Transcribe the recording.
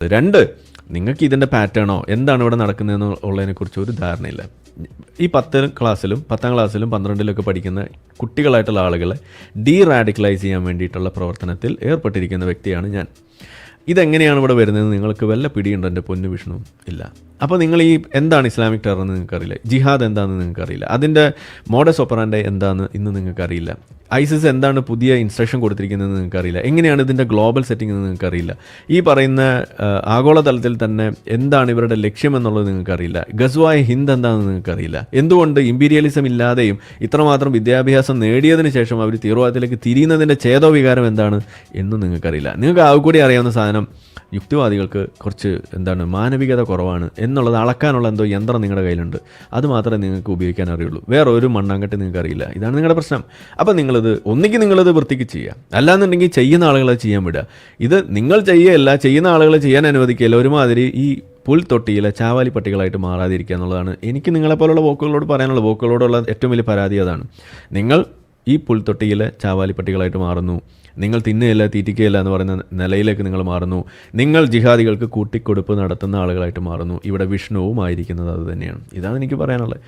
2, നിങ്ങൾക്ക് ഇതിൻ്റെ പാറ്റേണോ എന്താണ് ഇവിടെ നടക്കുന്നതെന്ന് ഉള്ളതിനെക്കുറിച്ച് ഒരു ധാരണയില്ല. ഈ 10 ക്ലാസ്സിലും 10ാം ക്ലാസ്സിലും 12ലൊക്കെ പഠിക്കുന്ന കുട്ടികളായിട്ടുള്ള ആളുകളെ ഡീറാഡിക്കലൈസ് ചെയ്യാൻ വേണ്ടിയിട്ടുള്ള പ്രവർത്തനത്തിൽ ഏർപ്പെട്ടിരിക്കുന്ന വ്യക്തിയാണ് ഞാൻ. ഇതെങ്ങനെയാണ് ഇവിടെ വരുന്നത് നിങ്ങൾക്ക് വല്ല പിടിയുണ്ടോ? എൻ്റെ പൊന്നു വിഷ്ണു ഇല്ല. അപ്പോൾ നിങ്ങൾ ഈ എന്താണ് ഇസ്ലാമിക് ടെറർ എന്ന് നിങ്ങൾക്കറിയില്ല, ജിഹാദ് എന്താണെന്ന് നിങ്ങൾക്കറിയില്ല, അതിൻ്റെ മോഡസ് ഓപ്പറാൻഡി എന്താണെന്ന് ഇന്ന് നിങ്ങൾക്കറിയില്ല, ഐസിസ് എന്താണ് പുതിയ ഇൻസ്ട്രക്ഷൻ കൊടുത്തിരിക്കുന്നതെന്ന് നിങ്ങൾക്കറിയില്ല, എങ്ങനെയാണ് ഇതിൻ്റെ ഗ്ലോബൽ സെറ്റിംഗ് എന്ന് നിങ്ങൾക്കറിയില്ല, ഈ പറയുന്ന ആഗോളതലത്തിൽ തന്നെ എന്താണ് ഇവരുടെ ലക്ഷ്യമെന്നുള്ളത് നിങ്ങൾക്കറിയില്ല, ഗസ്വായ ഹിന്ദ് എന്താണെന്ന് നിങ്ങൾക്കറിയില്ല, എന്തുകൊണ്ട് ഇമ്പീരിയലിസം ഇല്ലാതെയും ഇത്രമാത്രം വിദ്യാഭ്യാസം നേടിയതിന് ശേഷം അവർ തീവ്രവാദത്തിലേക്ക് തിരിയുന്നതിൻ്റെ ചേതോവികാരം എന്താണ് എന്നും നിങ്ങൾക്കറിയില്ല. നിങ്ങൾക്ക് ആകെ കൂടി അറിയാവുന്ന സാധനം യുക്തിവാദികൾക്ക് കുറച്ച് മാനവികത കുറവാണ് എന്നുള്ളത് അളക്കാനുള്ള എന്തോ യന്ത്രം നിങ്ങളുടെ കയ്യിലുണ്ട്, അത് മാത്രമേ നിങ്ങൾക്ക് ഉപയോഗിക്കാൻ അറിയുള്ളൂ. വേറെ ഒരു മണ്ണാങ്കട്ടി നിങ്ങൾക്ക് അറിയില്ല. ഇതാണ് നിങ്ങളുടെ പ്രശ്നം. അപ്പം നിങ്ങളത് വൃത്തിക്ക് ചെയ്യുക, അല്ലാന്നുണ്ടെങ്കിൽ ചെയ്യുന്ന ആളുകളെ ചെയ്യാൻ വിടുക. ഇത് നിങ്ങൾ ചെയ്യുകയല്ല, ചെയ്യുന്ന ആളുകളെ ചെയ്യാൻ അനുവദിക്കുകയല്ല. ഒരുമാതിരി ഈ പുൽത്തൊട്ടിയിലെ ചാവാലി പട്ടികളായിട്ട് മാറാതിരിക്കുക എന്നുള്ളതാണ് എനിക്ക് നിങ്ങളെപ്പോലുള്ള വോക്കുകളോട് പറയാനുള്ള വോക്കുകളോടുള്ള ഏറ്റവും വലിയ പരാതി. അതാണ്, നിങ്ങൾ ഈ പുൽത്തൊട്ടിയിലെ ചാവാലി പട്ടികളായിട്ട് മാറുന്നു, നിങ്ങൾ തിന്നുകയില്ല തീറ്റിക്കുകയില്ല എന്ന് പറയുന്ന നിലയിലേക്ക് നിങ്ങൾ മാറുന്നു, നിങ്ങൾ ജിഹാദികൾക്ക് കൂട്ടിക്കൊടുപ്പ് നടത്തുന്ന ആളുകളായിട്ട് മാറുന്നു. ഇവിടെ വിഷ്ണുവും ആയിരിക്കുന്നത് അത് തന്നെയാണ്. ഇതാണ് എനിക്ക് പറയാനുള്ളത്.